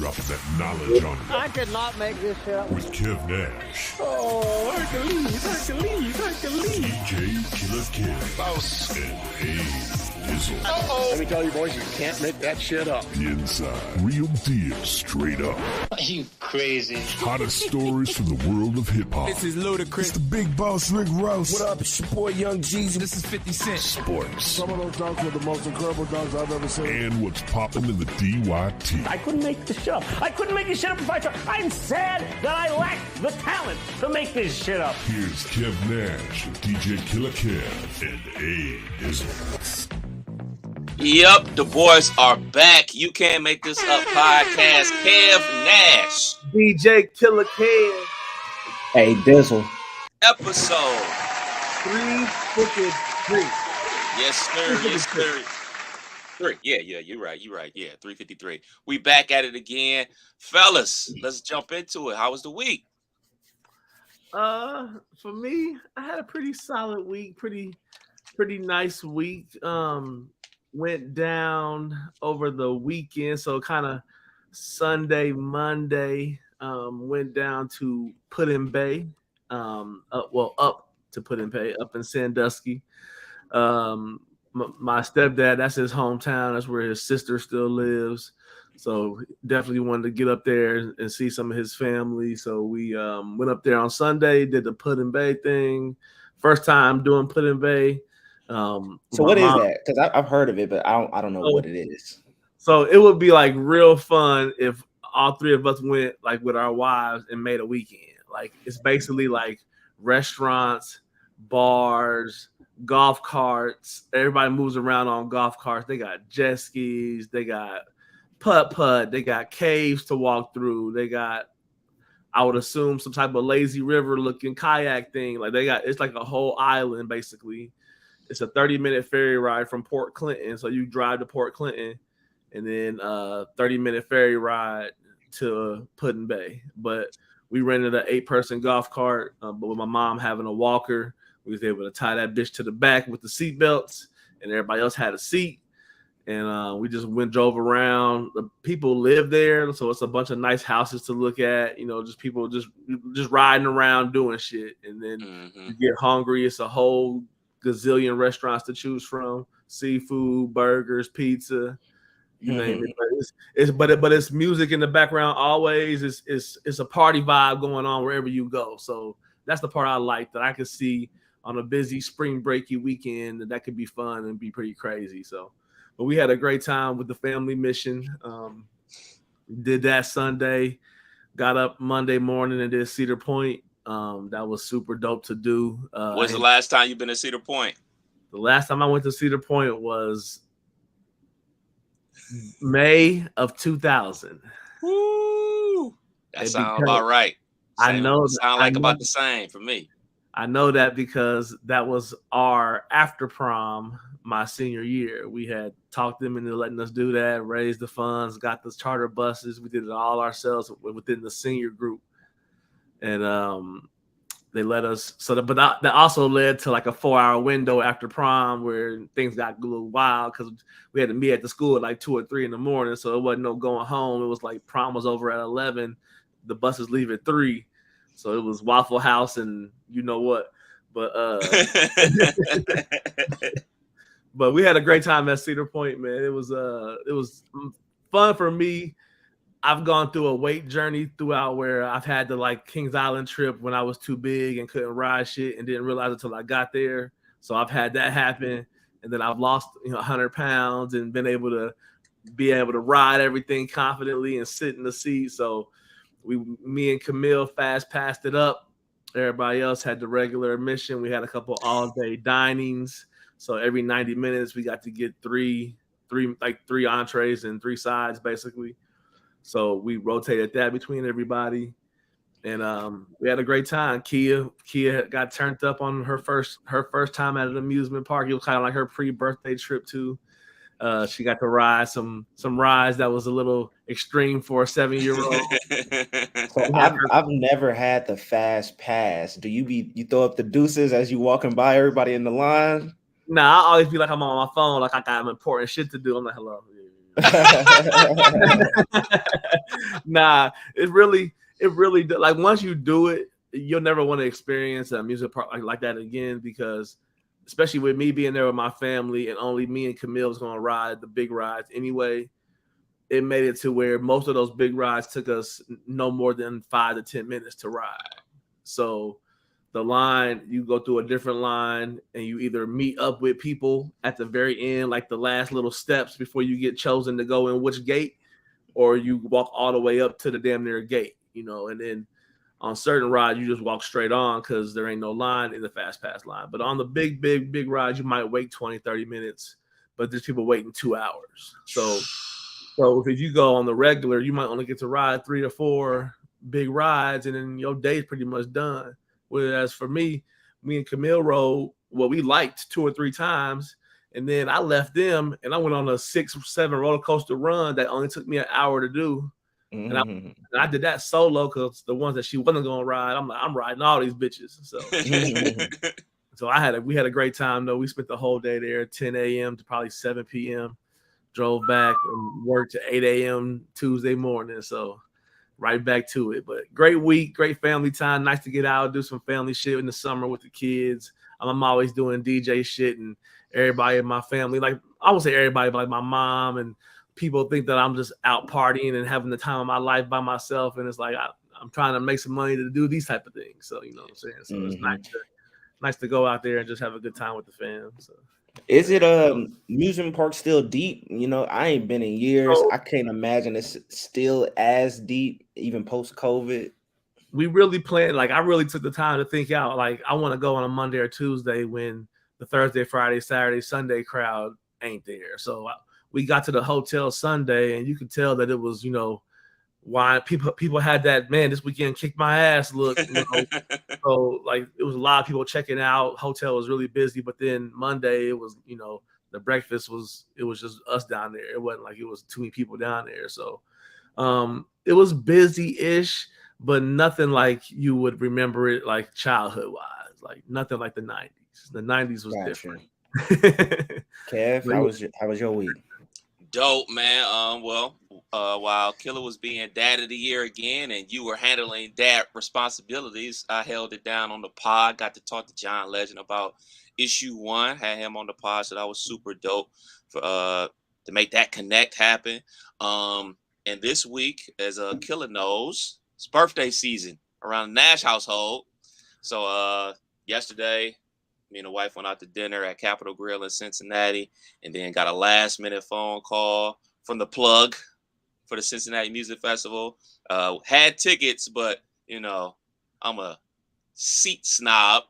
Dropping that knowledge on you I could not make this shit up. with Kev Nash, Oh, Hercules. DJ Killer Kev, Boss. and A Dizzle. Let me tell you, boys, you can't make that shit up. The Inside. Real deal, straight up. Are you crazy? Hottest stories from the world of hip hop. This is Ludacris. It's the big boss, Rick Ross. What up? It's your boy Young Jeezy. This is 50 Cent. Sports. Some of those dunks were the most incredible dunks I've ever seen. And what's popping in the DYT. I couldn't make this shit up. I couldn't make this shit up if I tried. I'm sad that I lack the talent to make this shit up. Here's Kev Nash, DJ Killer Kev, and A Dizzle. Yep, the boys are back. You Can't Make This Up podcast. Kev Nash. DJ Killer Kev. Hey, Dizzle. Episode 353. Yes, sir. Yes, sir. Three. Yeah, you're right. Yeah, 353. We back at it again. Fellas, let's jump into it. How was the week? For me, I had a pretty solid week, pretty nice week. Went down over the weekend, so kind of Sunday, Monday, went down to Put-in Bay, up to Put-in Bay, up in Sandusky. My stepdad, that's his hometown. That's where his sister still lives. So definitely wanted to get up there and see some of his family. So we went up there on Sunday, did the Put-in Bay thing. First time doing Put-in Bay. So what is that? Because I've heard of it, but I don't know what it is. So it would be like real fun if all three of us went like with our wives and made a weekend. Like it's basically like restaurants, bars, golf carts. Everybody moves around on golf carts. They got jet skis. They got putt. They got caves to walk through. They got, I would assume, some type of lazy river looking kayak thing. Like it's like a whole island basically. It's a 30-minute ferry ride from Port Clinton. So you drive to Port Clinton and then 30-minute ferry ride to Put-in Bay. But we rented an 8-person golf cart, but with my mom having a walker, we was able to tie that bitch to the back with the seat belts, and everybody else had a seat. And we just drove around. The people live there, so it's a bunch of nice houses to look at. You know, just people just riding around doing shit. And then you get hungry. It's a whole gazillion restaurants to choose from: seafood, burgers, pizza, you name it. But it's music in the background always. It's a party vibe going on wherever you go. So that's the part I like, that I could see on a busy spring breaky weekend, that could be fun and be pretty crazy. So, but we had a great time with the family mission. Did that Sunday, got up Monday morning and did Cedar Point. That was super dope to do. When's the last time you've been to Cedar Point? The last time I went to Cedar Point was May of 2000. Woo! That sounds about right. I know. Sound like about the same for me. I know that because that was our after prom my senior year. We had talked them into letting us do that, raised the funds, got the charter buses. We did it all ourselves within the senior group. And they let us. But that also led to like a 4-hour window after prom where things got a little wild because we had to meet at the school at like 2 or 3 in the morning. So it wasn't no going home. It was like prom was over at 11. The buses leave at 3. So it was Waffle House and you know what. But but we had a great time at Cedar Point, man. It was fun for me. I've gone through a weight journey throughout where I've had the like Kings Island trip when I was too big and couldn't ride shit and didn't realize it until I got there. So I've had that happen. And then I've lost 100 pounds and been able to ride everything confidently and sit in the seat. So me and Camille fast passed it up. Everybody else had the regular admission. We had a couple all-day dinings. So every 90 minutes we got to get three entrees and 3 sides basically. So we rotated that between everybody, and we had a great time. Kia got turned up on her first time at an amusement park. It was kind of like her pre-birthday trip too. She got to ride some rides that was a little extreme for a 7-year-old. So I've never had the fast pass. Do you throw up the deuces as you walking by everybody in the line? Nah, I always be like I'm on my phone, like I got important shit to do. I'm like, hello. Nah, it really like once you do it, you'll never want to experience a music park like that again, because especially with me being there with my family and only me and Camille was going to ride the big rides anyway, it made it to where most of those big rides took us no more than 5 to 10 minutes to ride. So the line, you go through a different line and you either meet up with people at the very end, like the last little steps before you get chosen to go in which gate, or you walk all the way up to the damn near gate, and then on certain rides, you just walk straight on because there ain't no line in the fast pass line. But on the big rides, you might wait 20, 30 minutes, but there's people waiting 2 hours. So if you go on the regular, you might only get to ride 3 or 4 big rides, and then your day's pretty much done. Whereas for me and Camille rode what we liked 2 or 3 times, and then I left them and I went on a 6 or 7 roller coaster run that only took me an hour to do. And I did that solo because the ones that she wasn't gonna ride, I'm like, I'm riding all these bitches. So, we had a great time though. We spent the whole day there, 10 a.m. to probably 7 p.m. Drove back and worked to 8 a.m. Tuesday morning. So right back to it. But great week, great family time. Nice to get out, do some family shit in the summer with the kids. I'm always doing DJ shit, and everybody in my family, like I won't say everybody, but like my mom and people think that I'm just out partying and having the time of my life by myself. And it's like, I'm trying to make some money to do these type of things. So, you know what I'm saying? So it's nice to go out there and just have a good time with the fam. So. Is it amusement park still deep? I ain't been in years. I can't imagine it's still as deep, even post-COVID. We really planned, like I really took the time to think out, like I want to go on a Monday or Tuesday when the Thursday, Friday, Saturday, Sunday crowd ain't there. So we got to the hotel Sunday, and you could tell that it was, why people had that, man, this weekend kicked my ass look. So like it was a lot of people checking out. Hotel was really busy, but then Monday it was, the breakfast was just us down there. It wasn't like it was too many people down there. So it was busy-ish, but nothing like you would remember it like childhood wise, like nothing like the 90s. The 90s was different. Kev, how was your week? Dope, man. While Killer was being dad of the year again and you were handling dad responsibilities, I held it down on the pod. Got to talk to John Legend about issue 1. Had him on the pod, so that was super dope for to make that connect happen. And this week, as Killer knows, it's birthday season around the Nash household. So yesterday, me and the wife went out to dinner at Capitol Grill in Cincinnati, and then got a last-minute phone call from the plug for the Cincinnati Music Festival. Had tickets, but, I'm a seat snob.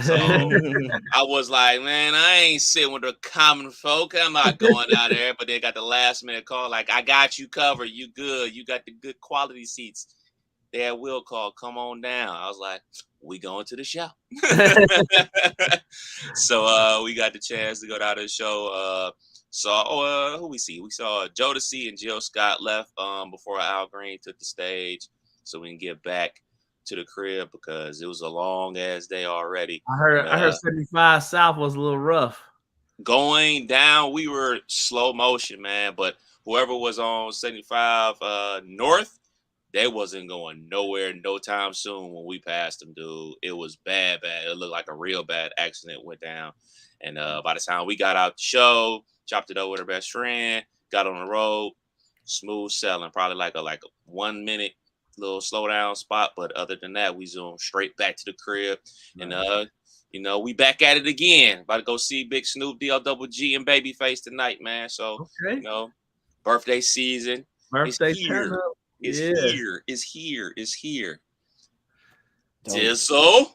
So I was like, man, I ain't sitting with the common folk. I'm not going out there. But they got the last-minute call, like, I got you covered. You good. You got the good quality seats. They had Will call, come on down. I was like, we going to the show. So we got the chance to go down to the show. Who we see? We saw Jodeci and Jill Scott left before Al Green took the stage, so we can get back to the crib because it was a long ass day already. I heard 75 South was a little rough. Going down, we were slow motion, man. But whoever was on 75 North, they wasn't going nowhere no time soon when we passed them, dude. It was bad. It looked like a real bad accident went down. And by the time we got out the show, chopped it up with her best friend, got on the road, smooth selling, probably like a 1 minute little slow down spot. But other than that, we zoomed straight back to the crib. Right. And, we back at it again. About to go see Big Snoop, DLGG, and Babyface tonight, man. So, birthday season. Birthday here. Is here. Dizzle.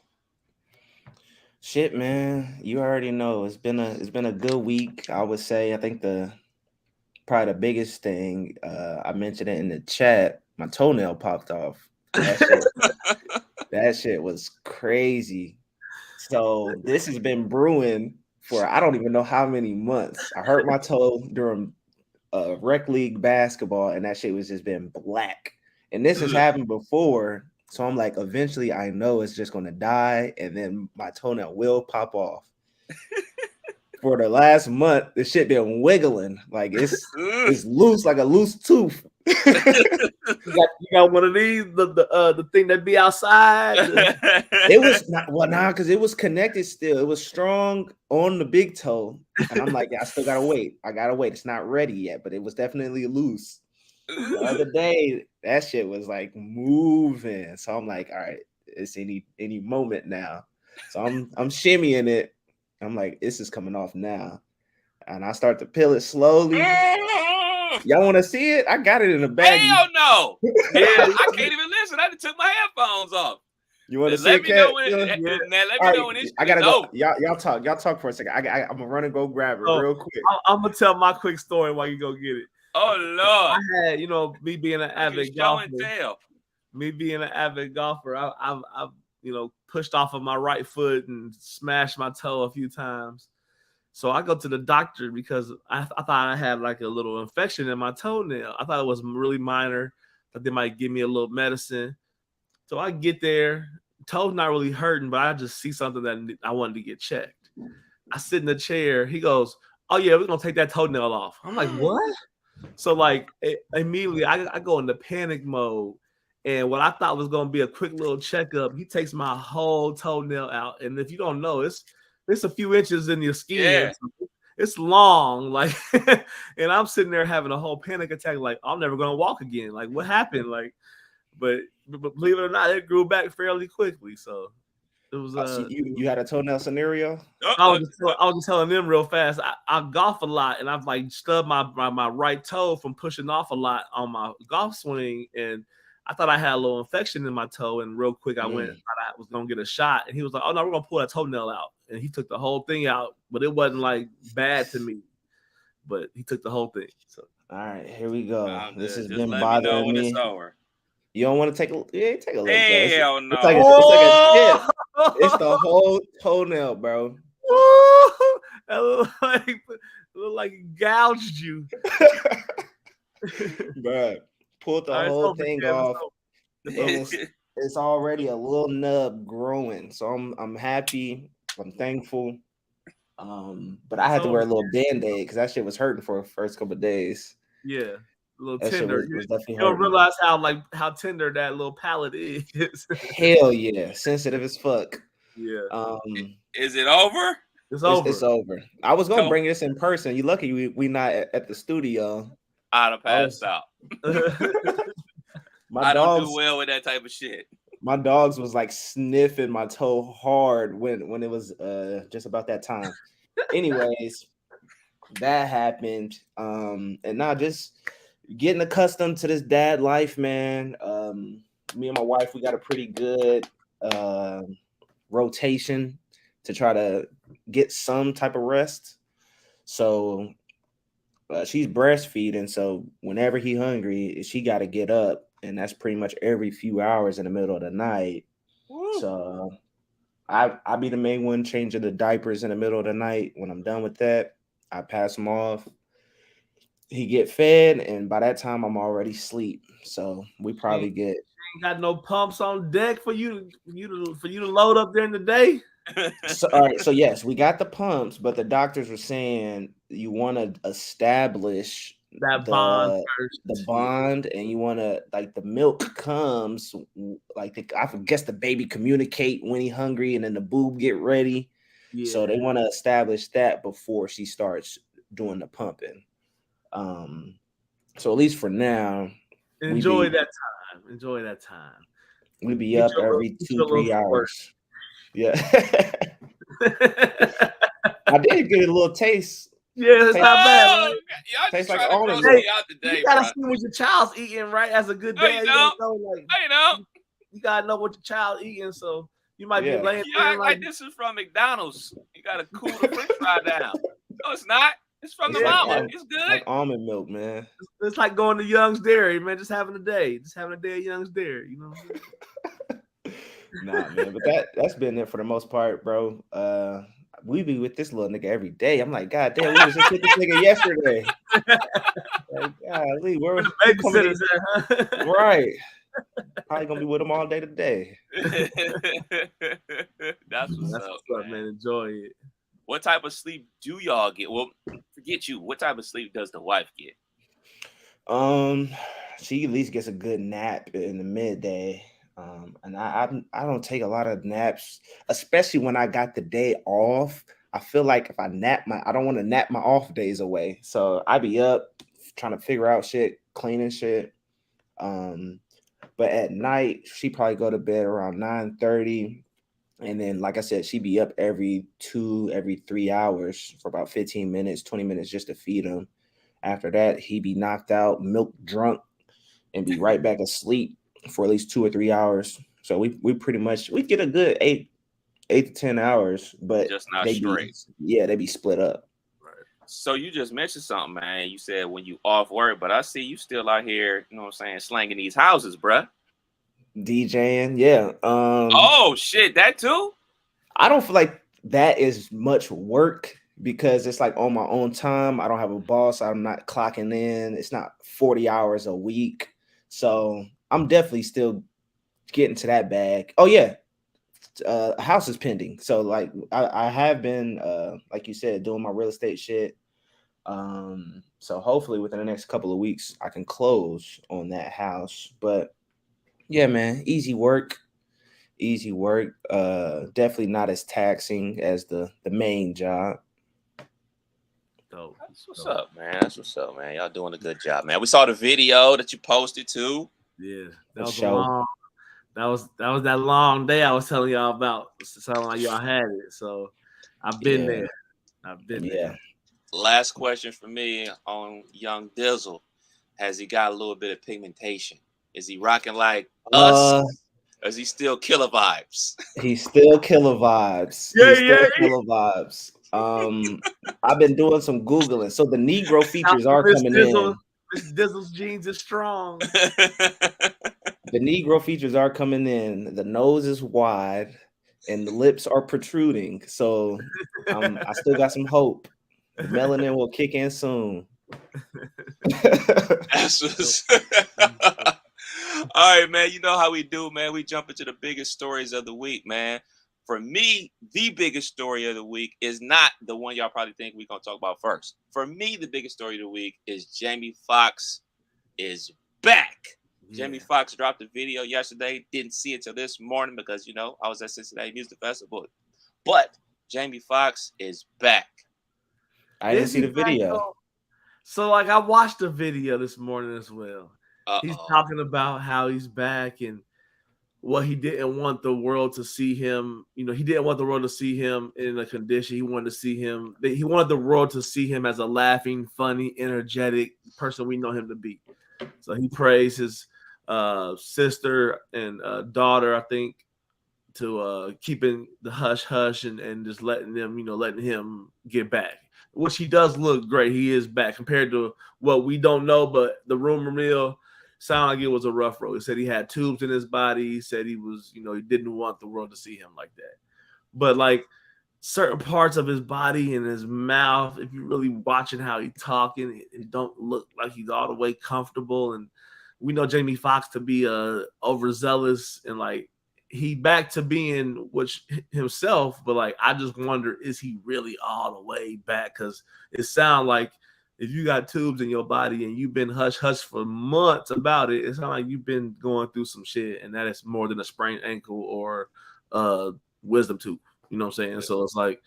Shit, man. You already know it's been a good week. I would say I think probably the biggest thing, I mentioned it in the chat, my toenail popped off. That shit was crazy. So this has been brewing for I don't even know how many months. I hurt my toe during rec league basketball, and that shit was just been black. And this has happened before, so I'm like, eventually I know it's just gonna die, and then my toenail will pop off. for the last month, the shit been wiggling. Like it's loose like a loose tooth. You got one of these, the thing that be outside. It was not because it was connected still. It was strong on the big toe. And I'm like, I still gotta wait. I gotta wait. It's not ready yet, but it was definitely loose. The other day, that shit was like moving. So I'm like, all right, it's any moment now. So I'm shimmying it. I'm like, this is coming off now. And I start to peel it slowly. Y'all want to see it? I got it in a bag. Hell no! Yeah, I can't even listen. I just took my headphones off. You want to see it, Cat? Let me know when it's I gotta go. Y'all talk for a second. I'm gonna run and go grab it real quick. I'm gonna tell my quick story while you go get it. Oh Lord! I had, me being an avid golfer. Me being an avid golfer, I've pushed off of my right foot and smashed my toe a few times. So I go to the doctor because I thought I had like a little infection in my toenail. I thought it was really minor, but they might give me a little medicine. So I get there, toe's not really hurting, but I just see something that I wanted to get checked. I sit in the chair. He goes, "Oh yeah, we're gonna take that toenail off." I'm like, "What?" So like immediately I go into panic mode. And what I thought was gonna be a quick little checkup, he takes my whole toenail out. And if you don't know, it's a few inches in your skin. Yeah. It's long, like, and I'm sitting there having a whole panic attack, like I'm never gonna walk again. Like, what happened? Like, but believe it or not, it grew back fairly quickly. So it was. So you had a toenail scenario? I was just telling them real fast. I golf a lot, and I've like stubbed my right toe from pushing off a lot on my golf swing, and I thought I had a little infection in my toe, and real quick I went and thought I was gonna get a shot, and he was like, "Oh no, we're gonna pull that toenail out," and he took the whole thing out, but it wasn't like bad to me, but he took the whole thing. So all right, here we go. This has been bothering me. You don't want to take a look? Hell no! It's like a chip. It's the whole toenail, bro. It looked like it gouged you, bro. Pulled the whole thing off. It's already a little nub growing, so I'm happy. I'm thankful. But I had to wear a little band-aid because that shit was hurting for the first couple of days. Yeah, a little that tender. Was definitely you don't realize how tender that little palate is. Hell yeah, sensitive as fuck. Yeah. Is it over? It's over. It's over. I was gonna bring this in person. You lucky we not at the studio. I'd have passed out. I don't do well with that type of shit. My dogs was like sniffing my toe hard when it was just about that time. Anyways, that happened. And now just getting accustomed to this dad life, man. Me and my wife, we got a pretty good rotation to try to get some type of rest. So she's breastfeeding, so whenever he hungry, she got to get up, and that's pretty much every few hours in the middle of the night. Woo. So I be the main one changing the diapers in the middle of the night. When I'm done with that, I pass him off. He get fed, and by that time I'm already asleep. So we probably get. Ain't got no pumps on deck for you to load up during the day. So, all right, so yes, we got the pumps, but the doctors were saying you want to establish that bond first. The bond, and you want to like the milk comes like I guess the baby communicate when he's hungry, and then the boob get ready. Yeah. So they want to establish that before she starts doing the pumping. So at least for now, enjoy that time. We be up every 2-3 hours. Yeah. I did get a little taste. Yeah, it's not bad. Tastes like almond milk. You gotta see what your child's eating, right? As a good dad, you gotta know what your child's eating. So you might be laying there like this is from McDonald's. You gotta cool the French fry down. No, it's not. It's from the mama. It's good. Like almond milk, man. It's like going to Young's Dairy, man. Just having a day at Young's Dairy. You know. Nah, man, but that's been it for the most part, bro. We be with this little nigga every day. I'm like, God damn, we was just with this nigga yesterday. Like, golly, where was the babysitters at, huh? Right. Probably gonna be with him all day today. That's what's up, man. Enjoy it. What type of sleep do y'all get? Well, forget you. What type of sleep does the wife get? She at least gets a good nap in the midday. And I don't take a lot of naps, especially when I got the day off. I feel like if I I don't want to nap my off days away. So I be up trying to figure out shit, cleaning shit. But at night she probably go to bed around 9:30. And then, like I said, she be up every 3 hours for about 15 minutes, 20 minutes just to feed him. After that, he be knocked out, milk drunk, and be right back asleep for at least 2 or 3 hours. So we pretty much we get a good 8 to 10 hours, but Just not they straight. they be split up. So you just mentioned something, man. You said when you off work, but I see you still out here, you know what I'm saying, slanging these houses, bruh. DJing, yeah. Oh shit, that too? I don't feel like that is much work because it's like on my own time. I don't have a boss. I'm not clocking in. It's not 40 hours a week. So I'm definitely still getting to that bag. Oh yeah. House is pending. So like I have been like you said, doing my real estate shit. So hopefully within the next couple of weeks I can close on that house. But yeah, man, easy work. Definitely not as taxing as the main job. Dope. That's what's up, man. That's what's up, man. Y'all doing a good job, man. We saw the video that you posted too. Yeah, For that was sure. a long. That was that long day I was telling y'all about. It sounded like y'all had it. So I've been Yeah. there. I've been there. Last question for me on Young Dizzle. Has he got a little bit of pigmentation? Is he rocking like us? Or is he still killer vibes? He's still killer vibes. Yeah, He's still yeah. killer vibes. I've been doing some Googling. So the Negro features are Miss coming Dizzle, in. Miss Dizzle's jeans is strong. The Negro features are coming in. The nose is wide and the lips are protruding. So I still got some hope. The melanin will kick in soon. That's what's all right, man. You know how we do, man. We jump into the biggest stories of the week, man. For me, the biggest story of the week is not the one y'all probably think we're gonna talk about first. For me, the biggest story of the week is Jamie Foxx is back. Yeah. Jamie Foxx dropped a video yesterday. Didn't see it till this morning because I was at Cincinnati Music Festival. But Jamie Foxx is back. I didn't see the video. So like I watched the video this morning as well. Uh-oh. He's talking about how he's back and what he didn't want the world to see him. He didn't want the world to see him in a condition. He wanted the world to see him as a laughing, funny, energetic person we know him to be. So he praised his sister and daughter, I think, to keeping the hush hush and just letting him get back. Which he does look great. He is back compared to what we don't know, but the rumor mill sounded like it was a rough road. He said he had tubes in his body. He said he was, he didn't want the world to see him like that. But like certain parts of his body and his mouth, if you're really watching how he's talking, it don't look like he's all the way comfortable. And we know Jamie Foxx to be overzealous and like he back to being himself, but like I just wonder, is he really all the way back? Because it sounds like if you got tubes in your body and you've been hush for months about it, it sounds like you've been going through some shit, and that is more than a sprained ankle or wisdom tooth. You know what I'm saying? So it's like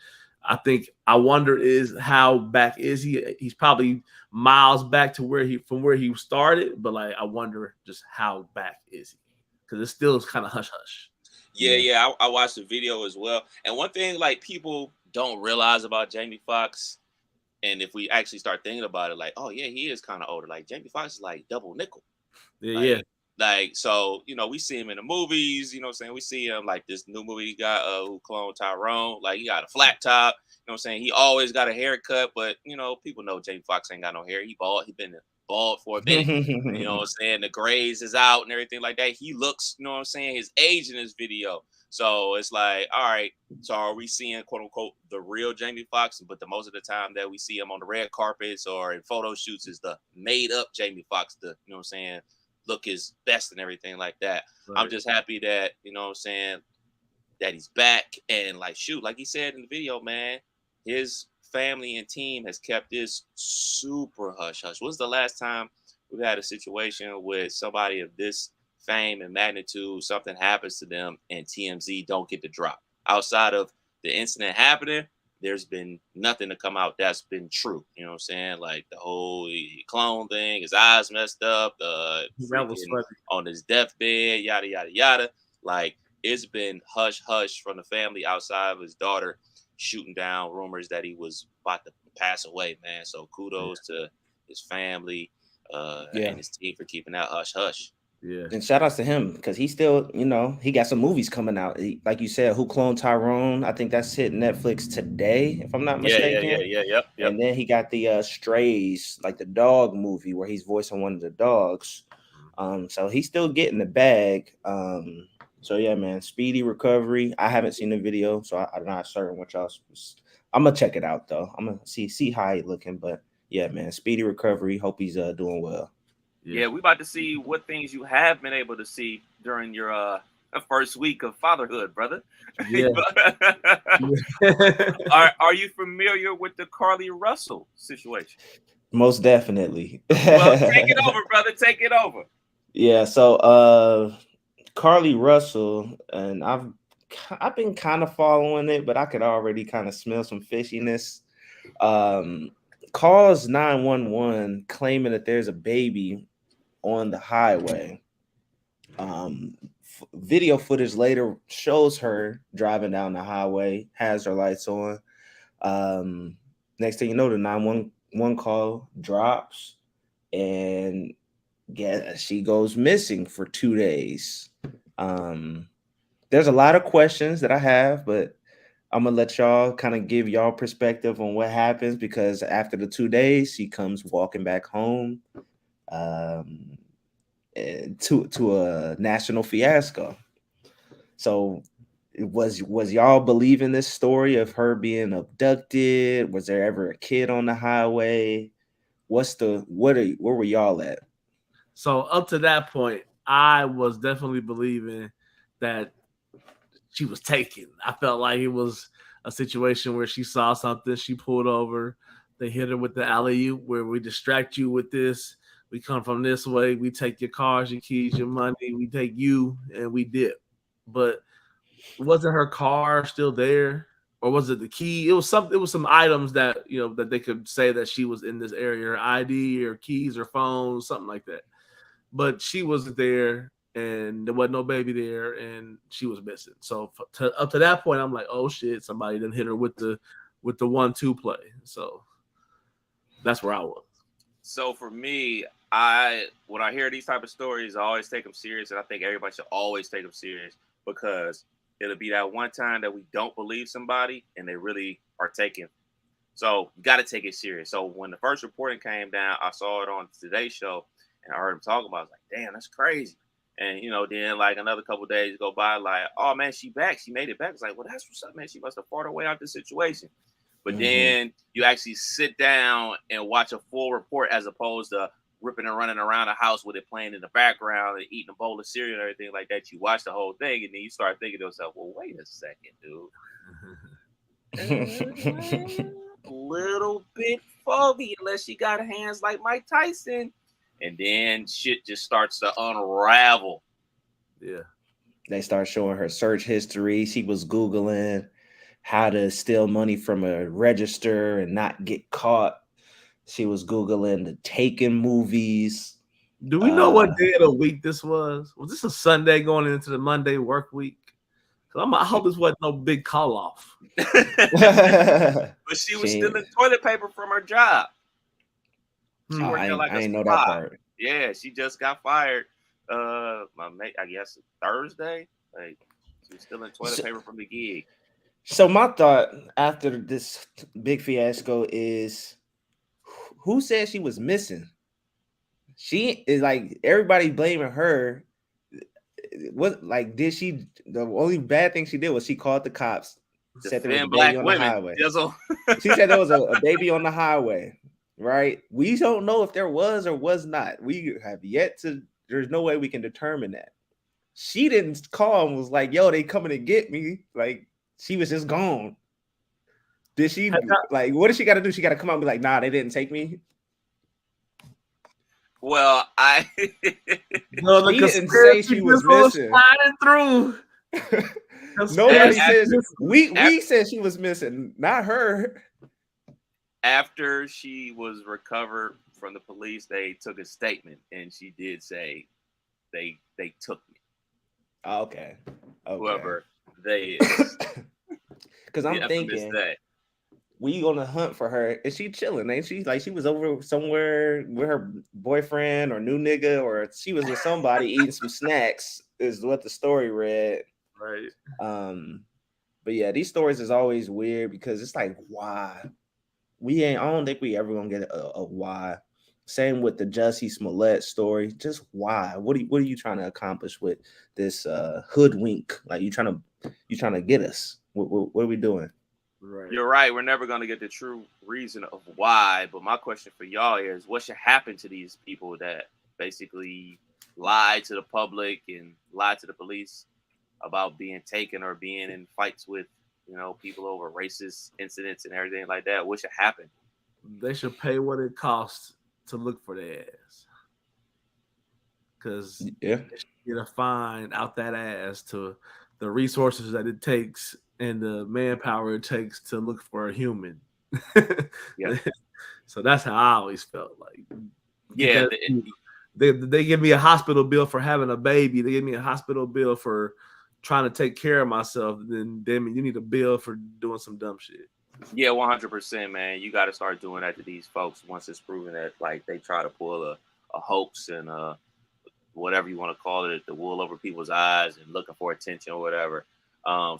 I wonder is how back is he? He's probably miles back to from where he started, but like I wonder just how back is he? Because it still is kind of hush. Yeah. I watched the video as well. And one thing like people don't realize about Jamie Foxx, and if we actually start thinking about it, like, oh yeah, he is kind of older. Like Jamie Foxx is like double nickel. Yeah. Like, so, we see him in the movies, you know what I'm saying? We see him like this new movie he got who cloned Tyrone. Like he got a flat top, you know what I'm saying? He always got a haircut, but people know Jamie Foxx ain't got no hair. He bald, he been bald for a minute. You know what I'm saying? The grays is out and everything like that. He looks, you know what I'm saying, his age in this video. So it's like, all right, so are we seeing quote unquote the real Jamie Foxx? But the most of the time that we see him on the red carpets or in photo shoots is the made up Jamie Foxx, you know what I'm saying, look his best and everything like that. Right. I'm just happy that, you know what I'm saying, that he's back and like shoot, like he said in the video, man, his family and team has kept this super hush hush. When's the last time we've had a situation with somebody of this fame and magnitude, something happens to them and TMZ don't get the drop? Outside of the incident happening, there's been nothing to come out that's been true. You know what I'm saying? Like the whole clone thing, his eyes messed up, That was funny. on his deathbed, yada yada yada. Like it's been hush hush from the family outside of his daughter shooting down rumors that he was about to pass away, man. So kudos to his family and his team for keeping that hush hush. Yeah. And shout outs to him because he still, he got some movies coming out. Like you said, Who Cloned Tyrone? I think that's hit Netflix today, if I'm not mistaken. Yep. And then he got the Strays, like the dog movie where he's voicing one of the dogs. So he's still getting the bag. So yeah, man, speedy recovery. I haven't seen the video, so I'm not certain what y'all. I'm gonna check it out though. I'm gonna see how he's looking. But yeah, man, speedy recovery. Hope he's doing well. Yeah, we about to see what things you have been able to see during your first week of fatherhood, brother. Yeah. Are you familiar with the Carlee Russell situation? Most definitely. Well, take it over, brother. Take it over. Yeah, so Carlee Russell, and I've been kind of following it, but I could already kind of smell some fishiness. Calls 911 claiming that there's a baby on the highway. Video footage later shows her driving down the highway, has her lights on. Next thing you know, the 911 call drops, and she goes missing for 2 days. There's a lot of questions that I have, but I'm gonna let y'all kind of give y'all perspective on what happens, because after the 2 days, she comes walking back home to a national fiasco. So was y'all believing this story of her being abducted? Was there ever a kid on the highway? Where were y'all at? So up to that point, I was definitely believing that she was taken. I felt like it was a situation where she saw something, she pulled over, they hit her with the alley-oop where we distract you with this. We come from this way, we take your cars, your keys, your money, we take you, and we dip. But wasn't her car still there? Or was it the key? It was some items that, that they could say that she was in this area, her ID or keys or phones, something like that. But she wasn't there, and there wasn't no baby there, and she was missing. So up to that point, I'm like, oh shit, somebody done hit her with the 1-2 play. So that's where I was. So for me, when I hear these type of stories, I always take them serious, and I think everybody should always take them serious, because it'll be that one time that we don't believe somebody and they really are taken. So you got to take it serious. So when the first reporting came down, I saw it on Today's show, and I heard him talking about it. I was like, damn, that's crazy. And, then like another couple of days go by, like, oh, man, she back. She made it back. It's like, well, that's what's up, man. She must have fought her way out the situation. But then you actually sit down and watch a full report, as opposed to ripping and running around the house with it playing in the background and eating a bowl of cereal and everything like that. You watch the whole thing, and then you start thinking to yourself, well, wait a second, dude. A little bit foggy, unless she got hands like Mike Tyson. And then shit just starts to unravel. Yeah. They start showing her search history. She was Googling how to steal money from a register and not get caught. She was Googling the Taken movies. Do we know what day of the week this was? Was this a Sunday going into the Monday work week? I hope this wasn't no big call off. But she was stealing toilet paper from her job. I didn't know that part. Yeah, she just got fired. My mate, I guess Thursday. Like, she was stealing toilet paper from the gig. So my thought after this big fiasco is, who said she was missing? She is like, everybody blaming her. What, like, did she? The only bad thing she did was she called the cops. Said there was a baby on the highway. She said there was a baby on the highway. Right? We don't know if there was or was not. We have yet to. There's no way we can determine that. She didn't call and was like, "Yo, they coming to get me." Like, she was just gone. Did she like? What does she got to do? She got to come out and be like, "Nah, they didn't take me." Well, No, She didn't say she was missing. Through. Nobody says we said she was missing, not her. After she was recovered from the police, they took a statement, and she did say they took me. Okay. Whoever they is. Because I'm thinking, we gonna hunt for her. Is she chilling? Ain't she? Like she was over somewhere with her boyfriend or new nigga, or she was with somebody eating some snacks, is what the story read. Right. But yeah, these stories is always weird because it's like, why? I don't think we ever gonna get a why. Same with the Jussie Smollett story. Just why? What are you trying to accomplish with this hoodwink? Like you trying to get us? What are we doing? Right. You're right. We're never going to get the true reason of why. But my question for y'all is, what should happen to these people that basically lied to the public and lied to the police about being taken or being in fights with, people over racist incidents and everything like that? What should happen? They should pay what it costs to look for their ass. Because they should get a fine out that ass to the resources that it takes and the manpower it takes to look for a human. Yeah. So that's how I always felt. Like, yeah, they give me a hospital bill for having a baby. They give me a hospital bill for trying to take care of myself. Then, damn it, you need a bill for doing some dumb shit. Yeah, 100%, man. You got to start doing that to these folks once it's proven that, like, they try to pull a hoax and whatever you want to call it, the wool over people's eyes and looking for attention or whatever.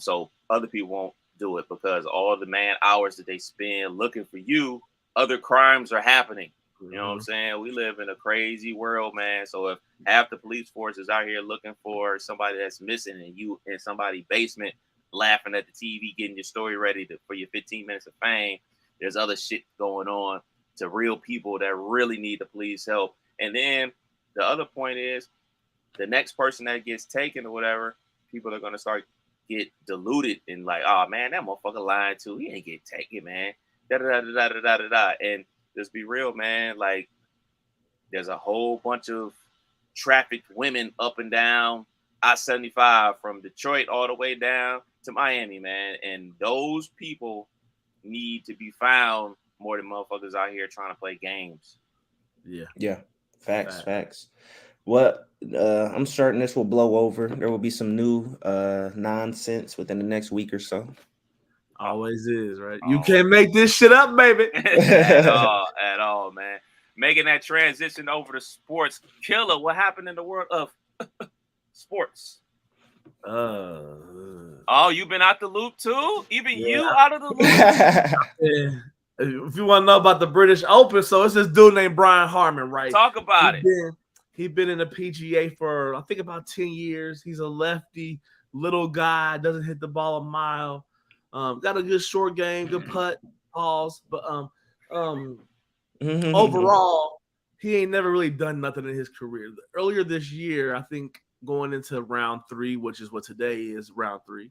So other people won't do it because all the man hours that they spend looking for you, other crimes are happening. You know what I'm saying? We live in a crazy world, man. So if half the police force is out here looking for somebody that's missing and you in somebody's basement laughing at the TV, getting your story ready for your 15 minutes of fame, there's other shit going on to real people that really need the police help. And then the other point is the next person that gets taken or whatever, people are going to start get diluted and like, oh man, that motherfucker lying too. He ain't get taken, man. Da da da da da da da. And just be real, man. Like, there's a whole bunch of trafficked women up and down I-75 from Detroit all the way down to Miami, man. And those people need to be found more than motherfuckers out here trying to play games. Yeah. Facts. What I'm certain this will blow over. There will be some new nonsense within the next week or so. Always is, right? You can't make this shit up, baby. at all, man. Making that transition over to sports. Killer, what happened in the world of sports? You've been out the loop too? Even you out of the loop? Yeah. If you want to know about the British Open, so it's this dude named Brian Harman, right? Talk about it. He's been in the PGA for, I think, about 10 years. He's a lefty, little guy, doesn't hit the ball a mile. Got a good short game, good putt, balls. But overall, he ain't never really done nothing in his career. Earlier this year, I think going into round 3, which is what today is, round 3,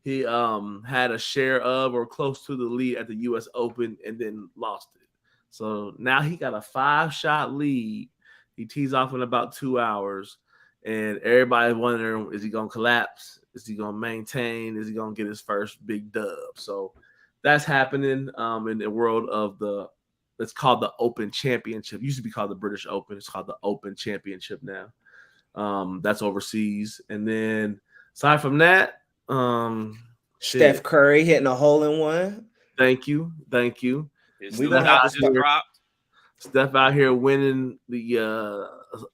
he had a share of or close to the lead at the U.S. Open and then lost it. So now he got a 5-shot lead. He tees off in about 2 hours, and everybody's wondering, is he going to collapse? Is he going to maintain? Is he going to get his first big dub? So that's happening in the world of it's called the Open Championship. It used to be called the British Open. It's called the Open Championship now. That's overseas. And then aside from that, Steph Curry hitting a hole-in-one. Thank you. Steph out here winning the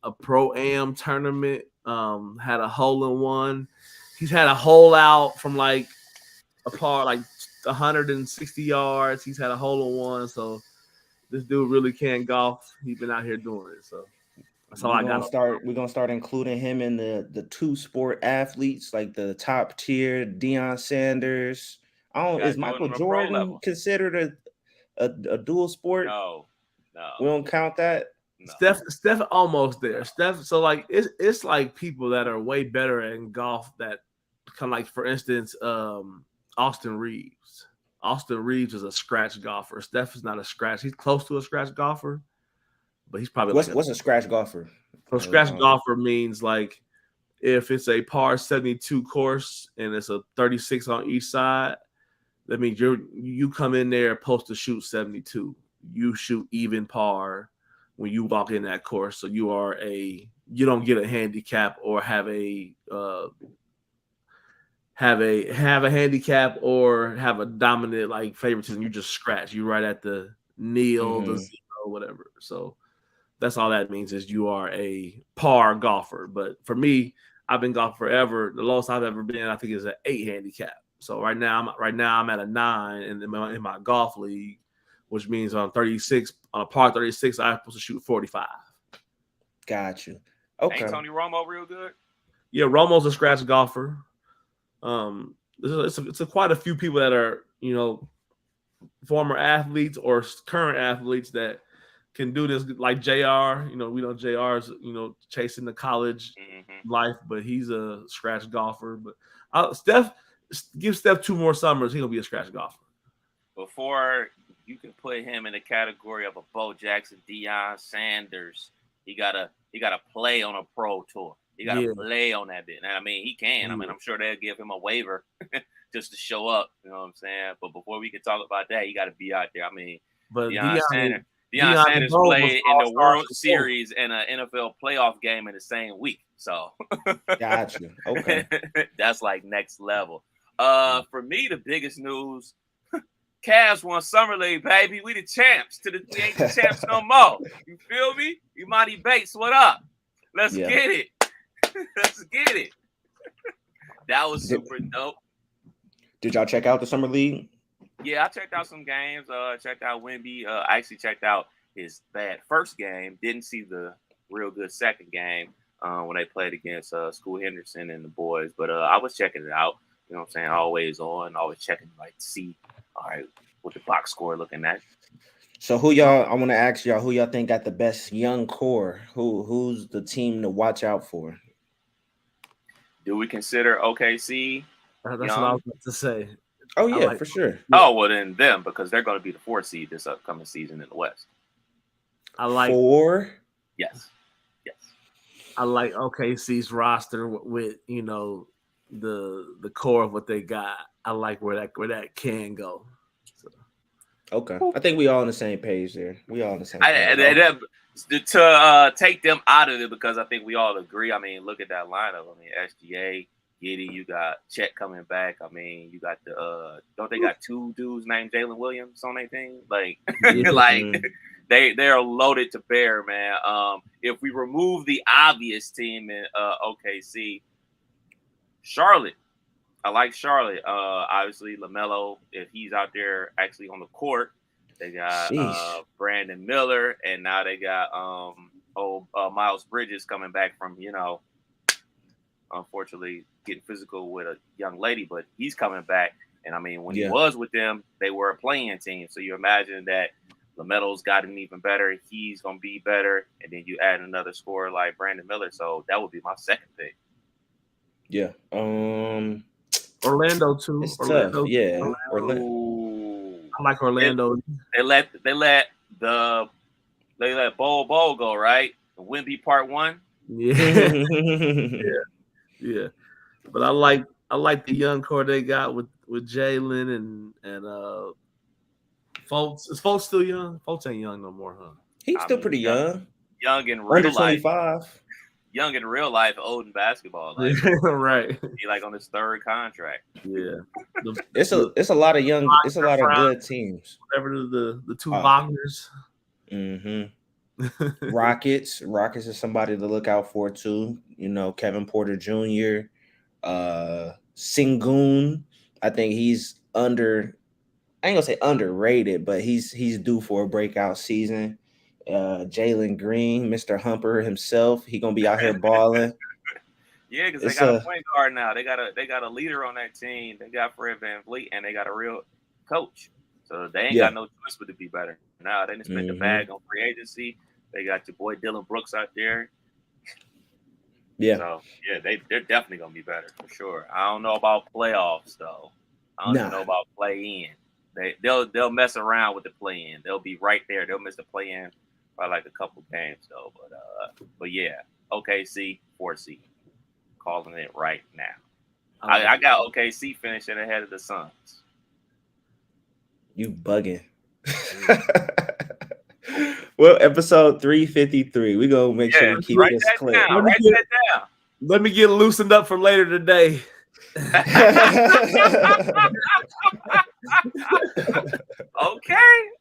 a Pro-Am tournament. Had a hole-in-one. He's had a hole out from like a par, like 160 yards. He's had a hole-in-one. So this dude really can golf. He's been out here doing it. So that's all I got. We're gonna start including him in the 2-sport athletes, like the top tier, Deion Sanders. Is Michael Jordan considered a dual sport? No. We don't count that. No. Steph almost there. So like it's like people that are way better in golf that come, like, for instance, Austin Reeves. Austin Reeves is a scratch golfer. Steph is not a scratch. He's close to a scratch golfer, but he's probably what's a scratch golfer? So scratch golfer means like if it's a par 72 course and it's a 36 on each side, that means you come in there supposed to shoot 72. You shoot even par when you walk in that course. So you don't get a handicap or have a handicap or have a dominant like favoritism. You just scratch. You right at the nil, the zero, whatever. So that's all that means is you are a par golfer. But for me, I've been golfing forever. The lowest I've ever been, I think, is an 8 handicap. So right now I'm at a 9 in my golf league, which means on a par 36, I'm supposed to shoot 45. Got you. Okay. Ain't Tony Romo real good? Yeah, Romo's a scratch golfer. It's quite a few people that are, former athletes or current athletes that can do this, like JR. We know JR's, chasing the college life, but he's a scratch golfer. But give Steph 2 more summers, he'll be a scratch golfer. Before you can put him in the category of a Bo Jackson, Deion Sanders, he gotta play on a pro tour. He got to play on that bit. And I mean, he can. I mean, I'm sure they'll give him a waiver just to show up. You know what I'm saying? But before we can talk about that, he got to be out there. I mean, but Deion Sanders played in the World Series and an NFL playoff game in the same week. So, gotcha. Okay. That's like next level. For me, the biggest news, Cavs won Summer League, baby. We the champs. We ain't the champs no more. You feel me? Imani Bates, what up? Let's get it. Let's get it. That was super dope. Did y'all check out the Summer League? Yeah, I checked out some games. Checked out Wemby. I actually checked out his bad first game. Didn't see the real good second game when they played against School Henderson and the boys. But I was checking it out. You know what I'm saying? Always on. Always checking to see, all right, what the box score looking at. So I want to ask y'all who y'all think got the best young core? Who's the team to watch out for? Do we consider OKC? That's what I was about to say. Oh, yeah, for sure. Oh, well, then them, because they're going to be the 4th seed this upcoming season in the West. I like 4? Yes. I like OKC's roster with the core of what they got. I like where that can go. So. Okay. I think we all on the same page there. We all on the same page. To take them out of it, because I think we all agree. I mean, look at that lineup. I mean, SGA, Giddey, you got Chet coming back. I mean, you got don't they got 2 dudes named Jalen Williams on their team? Like, they're loaded to bear, man. If we remove the obvious team in OKC, Charlotte. I like Charlotte. Obviously, LaMelo, if he's out there actually on the court. They got Brandon Miller, and now they got Miles Bridges coming back from, unfortunately getting physical with a young lady, but he's coming back. And I mean, when he was with them, they were a playing team. So you imagine that LaMelo's gotten even better. He's going to be better. And then you add another scorer like Brandon Miller. So that would be my second pick. Yeah. Orlando too. It's Orlando. Tough. Yeah. Orlando. I like Orlando. They let Bol go, right? The Wemby Part 1. Yeah. Yeah. But I like the young core they got with Jalen and Fultz. Is Fultz still young? Fultz ain't young no more, huh? He's still pretty young. Young in real Under life. 25. Young in real life, old in basketball. Like, right. He like on his 3rd contract. Yeah. It's a lot of young. It's a lot of good teams. Whatever the 2 Wagners. Mm-hmm. Rockets is somebody to look out for too. Kevin Porter Jr., Sengun. I think he's I ain't gonna say underrated, but he's due for a breakout season. Jalen Green, Mr. Humper himself, he gonna be out here balling. Yeah, because they got a point guard now. They got a leader on that team. They got Fred VanVleet, and they got a real coach. So they ain't got no choice but to be better. Now they didn't spend the bag on free agency. They got your boy Dylan Brooks out there. Yeah. So they're definitely gonna be better for sure. I don't know about playoffs though. I don't even know about play in. They'll mess around with the play-in. They'll be right there. They'll miss the play-in by like a couple games though. But yeah, OKC 4 seed, calling it right now. I got OKC finishing ahead of the Suns. You bugging. Well, episode 353. We gonna make sure we keep this clear. Write that down. Let me get loosened up for later today. Okay.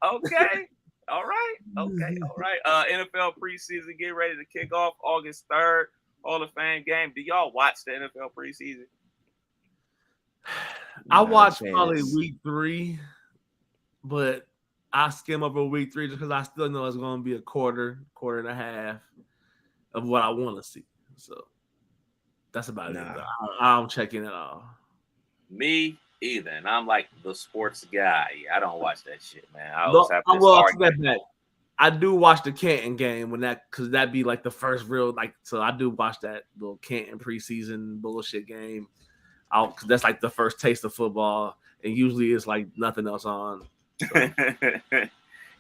All right. NFL preseason get ready to kick off August 3rd. Hall of Fame game. Do y'all watch the NFL preseason? I watched probably week 3, but I skim over week 3 just because I still know it's going to be a quarter and a half of what I want to see. So that's about it. I don't check in at all. Me either, and I'm like the sports guy. I don't watch that shit, man. I do watch the Canton game because that'd be like the first real So I do watch that little Canton preseason bullshit game. Because that's like the first taste of football, and usually it's like nothing else on. So.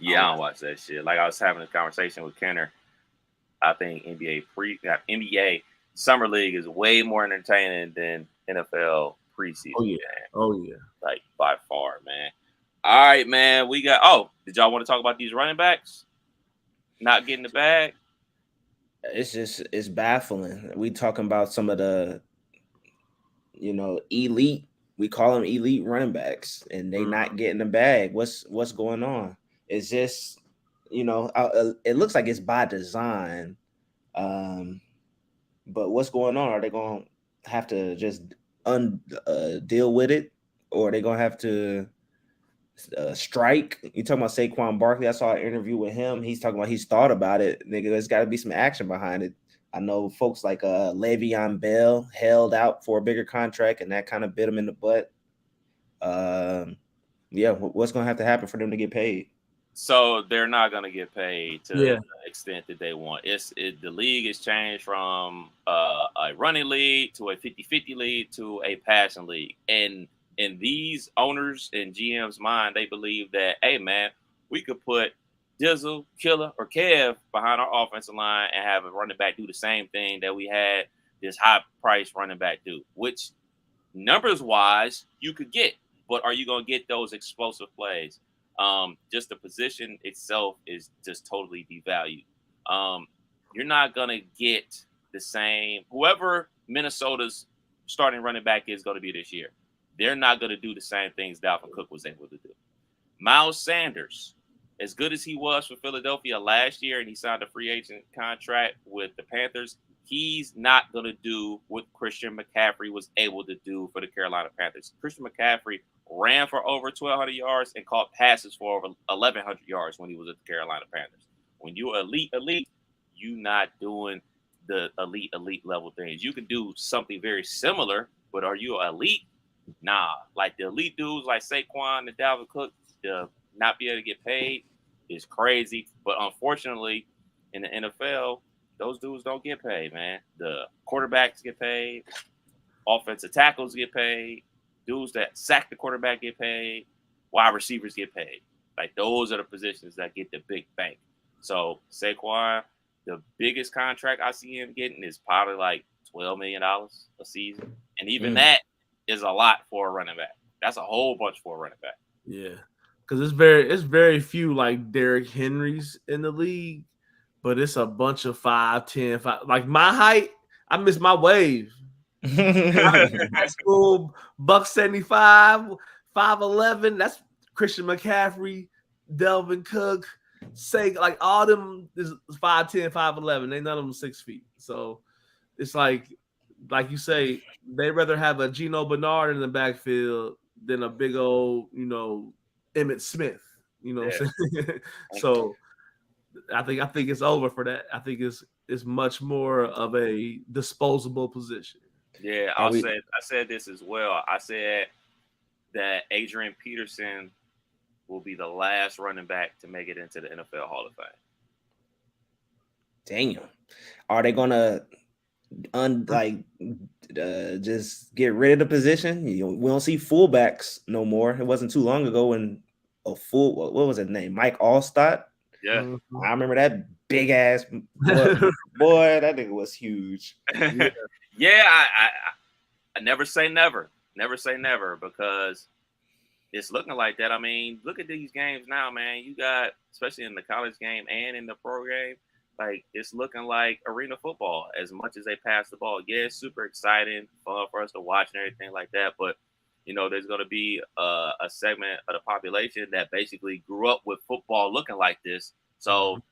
Yeah, I don't watch that shit. Like I was having a conversation with Kenner. I think NBA Summer League is way more entertaining than NFL preseason. Oh yeah. Like by far, man. All right, man. We got. Did y'all want to talk about these running backs not getting the bag? It's baffling. We talking about some of the, elite. We call them elite running backs, and they not getting the bag. What's going on? It's just, it looks like it's by design. But what's going on? Are they going to have to just deal with it, or are they going to have to strike? You talking about Saquon Barkley? I saw an interview with him. He's talking about he's thought about it. Nigga, there's got to be some action behind it. I know folks like Le'Veon Bell held out for a bigger contract, and that kind of bit him in the butt. What's going to have to happen for them to get paid? So they're not going to get paid to the extent that they want. The league has changed from a running league to a 50-50 league to a passing league. And in these owners and GMs' mind, they believe that, hey, man, we could put Dizzle, Killer, or Kev behind our offensive line and have a running back do the same thing that we had this high-priced running back do, which numbers-wise you could get. But are you going to get those explosive plays? Just the position itself is just totally devalued. You're not going to get the same. Whoever Minnesota's starting running back is going to be this year, they're not going to do the same things Dalvin Cook was able to do. Miles Sanders, as good as he was for Philadelphia last year, and he signed a free agent contract with the Panthers, he's not going to do what Christian McCaffrey was able to do for the Carolina Panthers. Christian McCaffrey ran for over 1,200 yards and caught passes for over 1,100 yards when he was at the Carolina Panthers. When you're elite, you're not doing the elite level things. You can do something very similar, but are you elite? Nah. Like the elite dudes like Saquon and Dalvin Cook, to not be able to get paid is crazy. But unfortunately, in the NFL, those dudes don't get paid, man. The quarterbacks get paid. Offensive tackles get paid. Dudes that sack the quarterback get paid. Wide receivers get paid. Like those are the positions that get the big bank. So Saquon, the biggest contract I see him getting is probably like $12 million a season. And even that is a lot for a running back. That's a whole bunch for a running back. Yeah. Because it's very few like Derrick Henrys in the league, but it's a bunch of 5'10", 5. Like my height, I missed my wave. High school, $175, 5'11". That's Christian McCaffrey, Delvin Cook, like all them is 5'10", 5'11". They none of them 6 feet. So it's like you say, they'd rather have a Geno Bernard in the backfield than a big old, Emmitt Smith. You know what I'm saying? So I think it's over for that. I think it's much more of a disposable position. Yeah, I said this as well. I said that Adrian Peterson will be the last running back to make it into the NFL Hall of Fame. Damn. Are they gonna just get rid of the position? We don't see fullbacks no more. It wasn't too long ago when a full, what was his name? Mike Allstott. Yeah. I remember that big ass boy. That nigga was huge. Yeah, I never say never. Never say never because it's looking like that. I mean, look at these games now, man. You got, especially in the college game and in the pro game, like it's looking like arena football as much as they pass the ball. Yeah, it's super exciting, fun for us to watch and everything like that. But, you know, there's going to be a segment of the population that basically grew up with football looking like this. So